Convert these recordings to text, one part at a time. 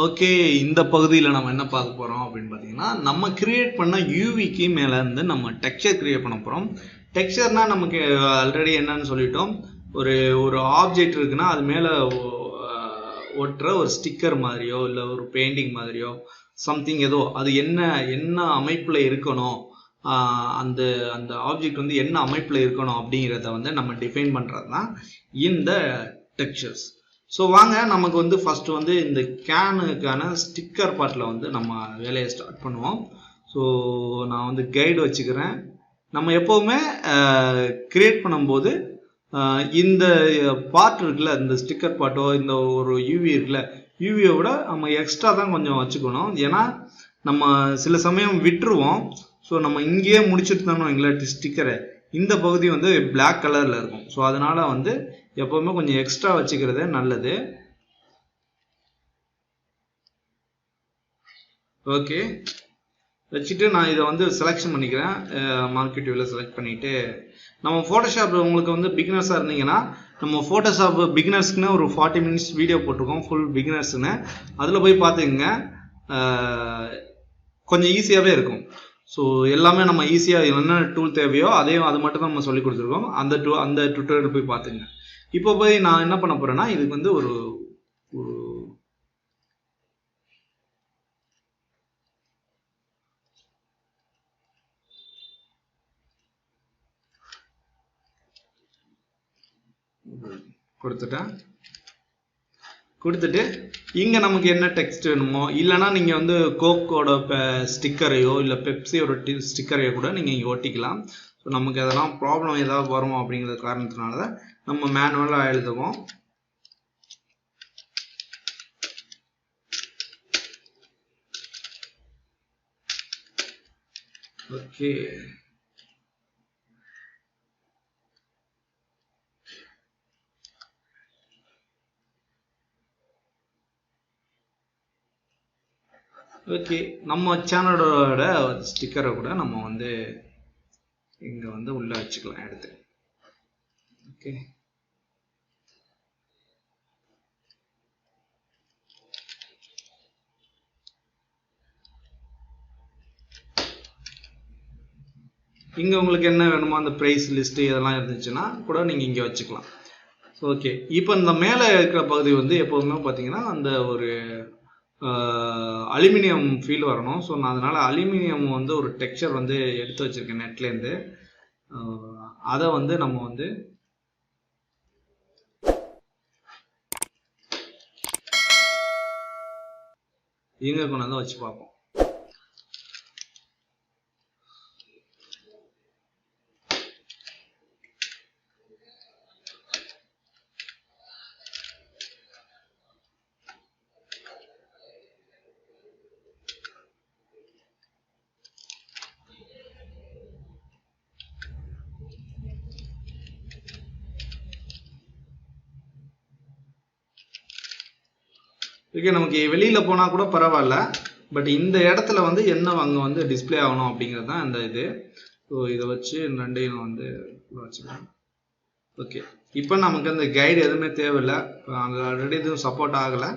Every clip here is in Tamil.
ஓகே, இந்த பகுதியில் நம்ம என்ன பார்க்க போகிறோம் அப்படின்னு பார்த்தீங்கன்னா, நம்ம கிரியேட் பண்ண யூவிக்கு மேலே இருந்து நம்ம டெக்ஸ்சர் கிரியேட் பண்ண போகிறோம். டெக்ஸ்சர்னால் நமக்கு ஆல்ரெடி என்னன்னு சொல்லிட்டோம், ஒரு ஒரு ஆப்ஜெக்ட் இருக்குன்னா அது மேலே ஒட்டுற ஒரு ஸ்டிக்கர் மாதிரியோ இல்லை ஒரு பெயிண்டிங் மாதிரியோ சம்திங் ஏதோ அது என்ன அமைப்பில் இருக்கணும், அந்த அந்த ஆப்ஜெக்ட் வந்து என்ன அமைப்பில் இருக்கணும் அப்படிங்கிறத வந்து நம்ம டிஃபைன் பண்ணுறது தான் இந்த டெக்ஸ்சர்ஸ். ஸோ வாங்க, நமக்கு வந்து ஃபர்ஸ்ட் வந்து இந்த கேனுக்கான ஸ்டிக்கர் பார்ட்டில் வந்து நம்ம வேலையை ஸ்டார்ட் பண்ணுவோம். ஸோ நான் வந்து கைடு வச்சுக்கிறேன். நம்ம எப்போவுமே கிரியேட் பண்ணும்போது இந்த பார்ட் இருக்குல்ல, இந்த ஸ்டிக்கர் பார்ட்டோ இந்த ஒரு யூவி இருக்குல்ல, யூவியை விட நம்ம எக்ஸ்ட்ரா தான் கொஞ்சம் வச்சுக்கணும். ஏன்னா நம்ம சில சமயம் விட்டுருவோம். ஸோ நம்ம இங்கேயே முடிச்சுட்டு தானோ எங்களாட்டி ஸ்டிக்கரை, இந்த பகுதி வந்து பிளாக் கலரில் இருக்கும். ஸோ அதனால வந்து எப்போவுமே கொஞ்சம் எக்ஸ்ட்ரா வச்சுக்கிறது நல்லது. ஓகே, வச்சுட்டு நான் இதை வந்து செலெக்ஷன் பண்ணிக்கிறேன். மார்க்கெட் வியூவில் செலக்ட் பண்ணிவிட்டு நம்ம ஃபோட்டோஷாப் உங்களுக்கு வந்து பிகினர்ஸாக இருந்தீங்கன்னா நம்ம ஃபோட்டோஷாப் பிகினர்ஸ்க்குன்னு ஒரு 40 minutes வீடியோ போட்டிருக்கோம், ஃபுல் பிகினர்ஸ்னு. அதில் போய் பார்த்துக்குங்க, கொஞ்சம் ஈஸியாகவே இருக்கும். ஸோ எல்லாமே நம்ம ஈஸியாக என்ன டூல் தேவையோ அது மட்டும் தான் நம்ம சொல்லி கொடுத்துருக்கோம். அந்த டுட்டோரியல் போய் பார்த்துங்க. இப்போ போய் நான் என்ன பண்ண போறேன்னா, இதுக்கு வந்து ஒரு கொடுத்துட்டு இங்கே நமக்கு என்ன டெக்ஸ்ட் வேணுமோ, இல்லைனா நீங்கள் வந்து கோக்கோட ஸ்டிக்கரையோ இல்லை பெப்சியோட ஸ்டிக்கரையோ கூட நீங்கள் இங்கே ஒட்டிக்கலாம். ஸோ நமக்கு அதெல்லாம் ப்ராப்ளம் ஏதாவது வரும் அப்படிங்கிற காரணத்தினால தான் நம்ம மேனுவலாக எழுதுவோம். ஓகே, ஓகே, நம்ம சேனலோட ஸ்டிக்கரை கூட நம்ம வந்து இங்கே வந்து உள்ள வச்சுக்கலாம் எடுத்து. ஓகே, இங்கே உங்களுக்கு என்ன வேணுமோ அந்த ப்ரைஸ் லிஸ்ட்டு இதெல்லாம் இருந்துச்சுன்னா கூட நீங்கள் இங்கே வச்சுக்கலாம். ஓகே, இப்போ இந்த மேலே இருக்கிற பகுதி வந்து எப்போதுமே பார்த்தீங்கன்னா அந்த ஒரு அலுமினியம் ஃபீல் வரணும். ஸோ நான் அதனால் அலுமினியம் வந்து ஒரு டெக்ஸ்சர் வந்து எடுத்து வச்சுருக்கேன் நெட்லேருந்து. அதை வந்து நம்ம வந்து இங்கே கொண்டு வந்து வச்சு பார்ப்போம். ஓகே, நமக்கு வெளியில் போனால் கூட பரவாயில்ல, பட் இந்த இடத்துல வந்து என்ன அங்கே வந்து டிஸ்பிளே ஆகணும் அப்படிங்கிறது தான் இந்த இது. ஸோ இதை வச்சு ரெண்டையும் வந்து வச்சுக்கலாம். ஓகே, இப்போ நமக்கு அந்த கைடு எதுவுமே தேவையில்லை, அங்கே ஆல்ரெடி எதுவும் சப்போர்ட் ஆகலை.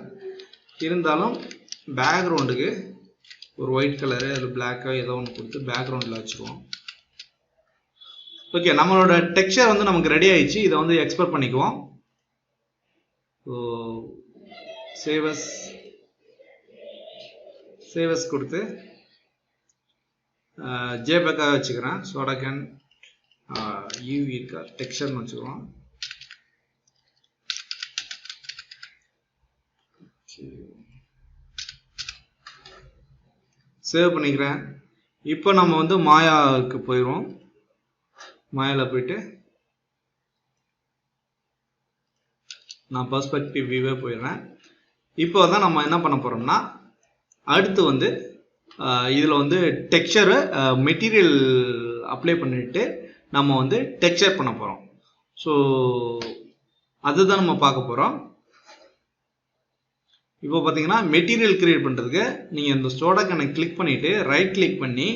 இருந்தாலும் பேக்ரவுண்டுக்கு ஒரு ஒயிட் கலரு அது பிளாக்கோ ஏதோ ஒன்று கொடுத்து பேக்ரவுண்டில் வச்சுக்குவோம். ஓகே, நம்மளோட டெக்ஸ்சர் வந்து நமக்கு ரெடி ஆயிடுச்சு. இதை வந்து எக்ஸ்போர்ட் பண்ணிக்குவோம். ஸோ சேவஸ் கொடுத்து ஜேபேக்காக வச்சுக்கிறேன். சோடாகன் யூவி இருக்கா டெக்ஸ்சர்னு வச்சுக்கிறோம். சேவ் பண்ணிக்கிறேன். இப்போ நம்ம வந்து மாயாவுக்கு போயிடுவோம். மாயாவில் போயிட்டு நான் பெர்ஸ்பெக்டிவ் வியூவே போயிடுறேன். இப்போ தான் நம்ம என்ன பண்ண போகிறோம்னா, அடுத்து வந்து இதில் வந்து டெக்ஸ்சரு மெட்டீரியல் அப்ளை பண்ணிட்டு நம்ம வந்து டெக்ஸ்சர் பண்ண போகிறோம். ஸோ அதுதான் நம்ம பார்க்க போகிறோம். இப்போ பார்த்தீங்கன்னா மெட்டீரியல் கிரியேட் பண்ணுறதுக்கு நீங்கள் இந்த ஸ்டோடாக்கனை கிளிக் பண்ணிவிட்டு ரைட் கிளிக் பண்ணி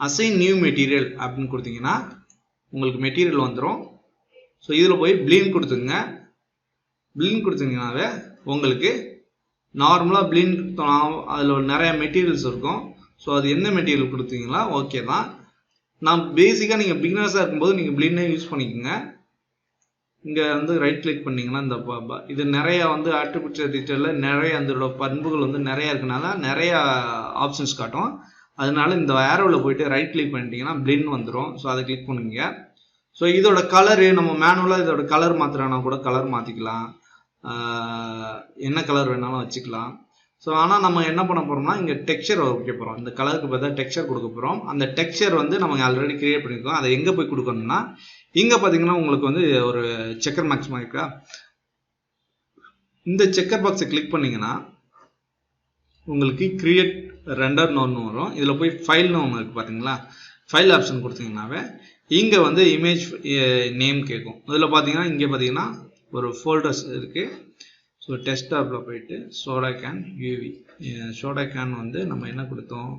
அசைன் நியூ மெட்டீரியல் அப்படின்னு கொடுத்தீங்கன்னா உங்களுக்கு மெட்டீரியல் வந்துடும். ஸோ இதில் போய் ப்ளீன் கொடுத்துங்க. ப்ளீன் கொடுத்தீங்கன்னாவே உங்களுக்கு நார்மலாக பிளின் அதில் நிறைய மெட்டீரியல்ஸ் இருக்கும். ஸோ அது என்ன மெட்டீரியல் கொடுத்தீங்களா ஓகே தான். நான் பேசிக்காக நீங்கள் பிகினர்ஸாக இருக்கும்போது நீங்கள் பிளின்னே யூஸ் பண்ணிக்கோங்க. இங்கே வந்து ரைட் கிளிக் பண்ணிங்கன்னா இந்த இது நிறைய வந்து ஆர்டிஃபிஷியல் டீட்டெயிலில் நிறைய அதோட பண்புகள் வந்து நிறைய இருக்கனால நிறைய ஆப்ஷன்ஸ் காட்டும். அதனால இந்த ஏரோவில் போயிட்டு ரைட் கிளிக் பண்ணிட்டீங்கன்னா பிளின் வந்துடும். ஸோ அதை கிளிக் பண்ணுங்க. ஸோ இதோட கலரு நம்ம மேனுவலாக இதோட கலர் மாற்றுறோன்னா கூட கலர் மாற்றிக்கலாம், என்ன கலர் வேணாலும் வச்சுக்கலாம். ஸோ ஆனால் நம்ம என்ன பண்ண போகிறோம்னா இங்கே டெக்ஸ்சர் வைக்க போகிறோம். இந்த கலருக்கு பார்த்தா டெக்ஸ்சர் கொடுக்க போகிறோம். அந்த டெக்ஸ்சர் வந்து நம்ம ஆல்ரெடி கிரியேட் பண்ணியிருக்கோம். அதை எங்கே போய் கொடுக்கணும்னா இங்கே பார்த்தீங்கன்னா உங்களுக்கு வந்து ஒரு செக்கர் பாக்ஸ் மாதிரி இருக்கா, இந்த செக்கர் பாக்ஸை கிளிக் பண்ணிங்கன்னா உங்களுக்கு கிரியேட் ரெண்டர்னு ஒன்று வரும். இதில் போய் ஃபைல்னு ஒன்று இருக்குது பார்த்தீங்களா, ஃபைல் ஆப்ஷன் கொடுத்தீங்கன்னாவே இங்கே வந்து இமேஜ் நேம் கேட்கும். இதில் பார்த்தீங்கன்னா இங்கே பார்த்தீங்கன்னா ஒரு ஃபோல்டர்ஸ் இருக்குது. ஸோ டெஸ்க்டாப்பில் போயிட்டு soda can UV, soda can வந்து நம்ம என்ன கொடுத்தோம்,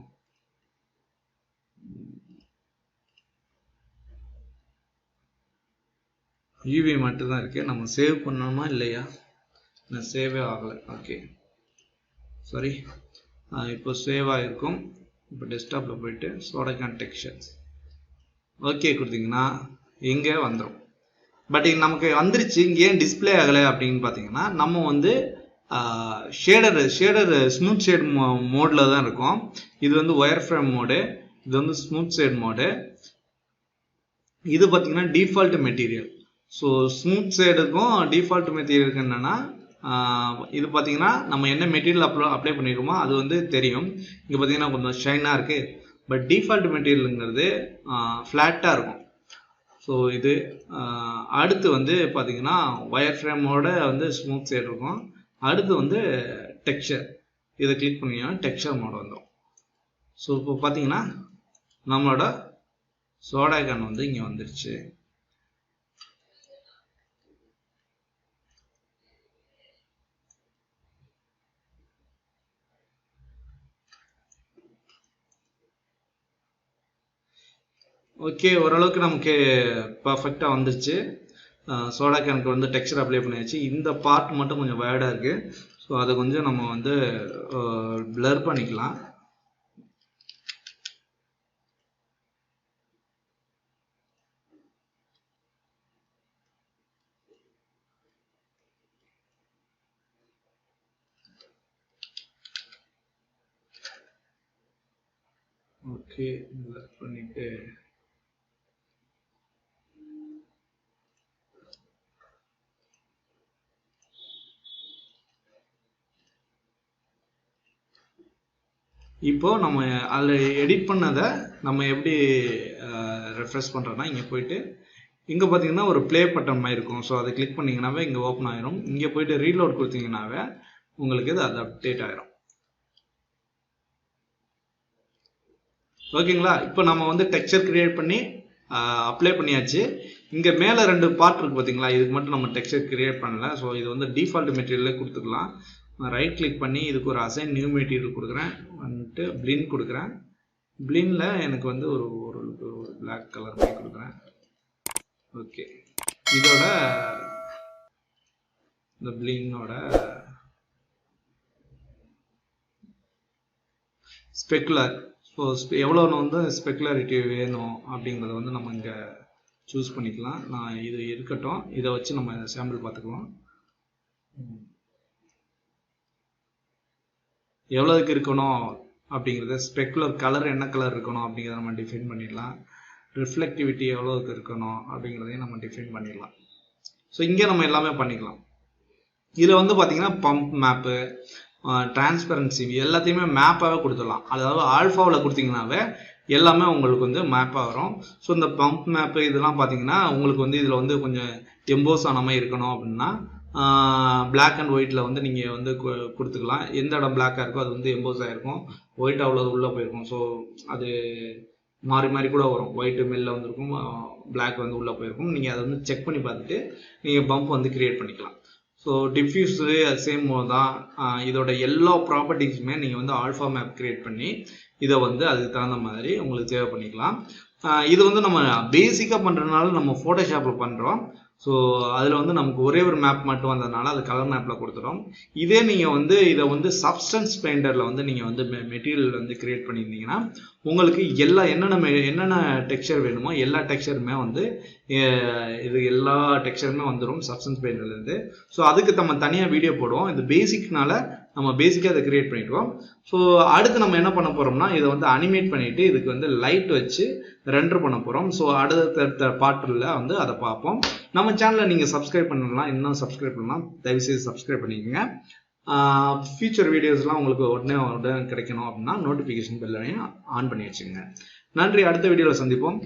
யூவி மட்டும்தான் இருக்குது. நம்ம சேவ் பண்ணோமா இல்லையா, நான் சேவே ஆகலை. ஓகே சாரி, இப்போ சேவ் ஆகிருக்கும். இப்போ டெஸ்க்டாப்பில் போயிட்டு சோடா கேன் டெக்ஸ்சர்ஸ் ஓகே கொடுத்தீங்கன்னா இங்கே வந்துடும். பட் நமக்கு வந்துருச்சு. இங்கே ஏன் டிஸ்பிளே ஆகலை அப்படின்னு பார்த்தீங்கன்னா நம்ம வந்து ஷேடர் ஸ்மூத் ஷேட் மோடில் தான் இருக்கும். இது வந்து ஒயர் ஃப்ரேம் மோடு, இது வந்து ஸ்மூத் ஷேட் மோடு. இது பார்த்தீங்கன்னா டிஃபால்ட் மெட்டீரியல். ஸோ ஸ்மூத் ஷேடுக்கும் டிஃபால்ட் மெட்டீரியலுக்கு என்னென்னா இது பார்த்தீங்கன்னா நம்ம என்ன மெட்டீரியல் அப்ளை பண்ணியிருக்கோமோ அது வந்து தெரியும். இங்கே பார்த்தீங்கன்னா கொஞ்சம் ஷைனாக இருக்குது. பட் டிஃபால்ட் மெட்டீரியலுங்கிறது ஃப்ளாட்டாக இருக்கும். ஸோ இது அடுத்து வந்து பார்த்தீங்கன்னா ஒயர் ஃப்ரேமோட வந்து ஸ்மூத் ஷேட் இருக்கும். அடுத்து வந்து டெக்ஸ்சர், இதை கிளிக் பண்ணிங்கன்னா டெக்ஸ்சர் மோட் வந்துடும். ஸோ இப்போ பார்த்தீங்கன்னா நம்மளோட சோடா கேன் வந்து இங்கே வந்துருச்சு. ஓகே, ஓரளவுக்கு நமக்கு பர்ஃபெக்டாக வந்துருச்சு. சோடா கேனுக்கு வந்து டெக்ஸ்சர் அப்ளை பண்ணியாச்சு. இந்த பார்ட் மட்டும் கொஞ்சம் வேர்டாக இருக்குது. ஸோ அதை கொஞ்சம் நம்ம வந்து பிளர் பண்ணிக்கலாம். ஓகே, பிளர் பண்ணிட்டு இப்போ நம்ம அதில் எடிட் பண்ணதை நம்ம எப்படி ரெஃப்ரெஷ் பண்ணுறோன்னா இங்கே போயிட்டு இங்கே பார்த்தீங்கன்னா ஒரு ப்ளே பட்டன் மாதிரி இருக்கும். ஸோ அதை கிளிக் பண்ணிங்கனாவே இங்கே ஓப்பன் ஆகிரும். இங்கே போயிட்டு ரீலோட் கொடுத்தீங்கன்னாவே உங்களுக்கு அது அப்டேட் ஆகிரும். ஓகேங்களா, இப்போ நம்ம வந்து டெக்ஸ்சர் கிரியேட் பண்ணி அப்ளை பண்ணியாச்சு. இங்கே மேலே 2 பார்ட் இருக்குது பார்த்தீங்களா, இதுக்கு மட்டும் நம்ம டெக்ஸ்சர் கிரியேட் பண்ணல. ஸோ இது வந்து டிஃபால்ட் மெட்டீரியலே கொடுத்துக்கலாம். நான் ரைட் கிளிக் பண்ணி இதுக்கு ஒரு அசைன் நியூ மெட்டீரியல் கொடுக்குறேன், வந்துட்டு பிளின் கொடுக்குறேன். பிளினில் எனக்கு வந்து ஒரு பிளாக் கலர் மாதிரி கொடுக்குறேன். ஓகே, இதோட இந்த பிளினோட ஸ்பெக்குலர், ஸோ எவ்வளோன்னு வந்து ஸ்பெக்குலாரிட்டி வேணும் அப்படிங்கிறத வந்து நம்ம இங்கே சூஸ் பண்ணிக்கலாம். நான் இது இருக்கட்டும், இதை வச்சு நம்ம சாம்பிள் பார்த்துக்கலாம். எவ்வளோதுக்கு இருக்கணும் அப்படிங்கிறத, ஸ்பெக்குலர் கலர் என்ன கலர் இருக்கணும் அப்படிங்கிறத நம்ம டிஃபைன் பண்ணிடலாம். ரிஃப்ளெக்டிவிட்டி எவ்வளோதுக்கு இருக்கணும் அப்படிங்கிறதையும் நம்ம டிஃபைன் பண்ணிடலாம். ஸோ இங்கே நம்ம எல்லாமே பண்ணிக்கலாம். இதில் வந்து பார்த்தீங்கன்னா பம்ப் மேப்பு, டிரான்ஸ்பரன்சி எல்லாத்தையுமே மேப்பாகவே கொடுத்துடலாம். அதாவது ஆல்ஃபாவில் கொடுத்தீங்கன்னாவே எல்லாமே உங்களுக்கு வந்து மேப்பாக வரும். ஸோ இந்த பம்ப் மேப்பு இதெல்லாம் பார்த்தீங்கன்னா உங்களுக்கு வந்து இதில் வந்து கொஞ்சம் எம்போஸ் ஆன மாதிரி இருக்கணும் அப்படின்னா பிளாக் அண்ட் ஒயிட்டில் வந்து நீங்கள் வந்து கொடுத்துக்கலாம். எந்த இடம் பிளாக்காக இருக்கோ அது வந்து எம்போஸ் ஆகிருக்கும், ஒயிட் அவ்வளோ உள்ளே போயிருக்கும். ஸோ அது மாறி மாறி கூட வரும். ஒயிட்டு மெல்ல வந்துருக்கும், பிளாக் வந்து உள்ளே போயிருக்கும். நீங்கள் அதை வந்து செக் பண்ணி பார்த்துட்டு நீங்கள் பம்ப் வந்து கிரியேட் பண்ணிக்கலாம். ஸோ டிஃப்யூஸு அது சேம் தான். இதோட எல்லா ப்ராப்பர்ட்டிஸுமே நீங்கள் வந்து ஆல்ஃபா மேப் கிரியேட் பண்ணி இதை வந்து அதுக்கு தகுந்த மாதிரி உங்களுக்கு சேவ் பண்ணிக்கலாம். இது வந்து நம்ம பேசிக்காக பண்ணுறதுனால நம்ம ஃபோட்டோஷாப்பில் பண்ணுறோம். ஸோ அதில் வந்து நமக்கு ஒரே ஒரு மேப் மட்டும் வந்ததுனால அது கலர் மேப்பில் கொடுத்துட்டோம். இதே நீங்கள் வந்து இதை வந்து சப்ஸ்டன்ஸ் பெயிண்டரில் வந்து நீங்கள் வந்து மெட்டீரியல் வந்து கிரியேட் பண்ணியிருந்தீங்கன்னா உங்களுக்கு என்னென்ன டெக்ஸ்சர் வேணுமோ எல்லா டெக்ஸ்சருமே வந்து இது எல்லா டெக்ஸ்சருமே வந்துடும் சப்ஸ்டன்ஸ் பெயிண்டர்லேருந்து. ஸோ அதுக்கு நம்ம தனியாக வீடியோ போடுவோம். இது பேசிக்னால நம்ம பேசிக்காக இதை கிரியேட் பண்ணிடுவோம். ஸோ அடுத்து நம்ம என்ன பண்ண போகிறோம்னா இதை வந்து அனிமேட் பண்ணிவிட்டு இதுக்கு வந்து லைட் வச்சு ரெண்டர் பண்ண போகிறோம். ஸோ அடுத்த பாட்டில் வந்து அதை பார்ப்போம். நம்ம சேனலை நீங்கள் சப்ஸ்கிரைப் பண்ணலாம், இன்னும் சப்ஸ்கிரைப் பண்ணலாம், தயவுசெய்து சப்ஸ்கிரைப் பண்ணிக்கோங்க. ஃபியூச்சர் வீடியோஸ்லாம் உங்களுக்கு உடனே கிடைக்கணும் அப்படின்னா நோட்டிஃபிகேஷன் பெல்லையும் ஆன் பண்ணி வச்சுக்கோங்க. நன்றி. அடுத்த வீடியோவில் சந்திப்போம்.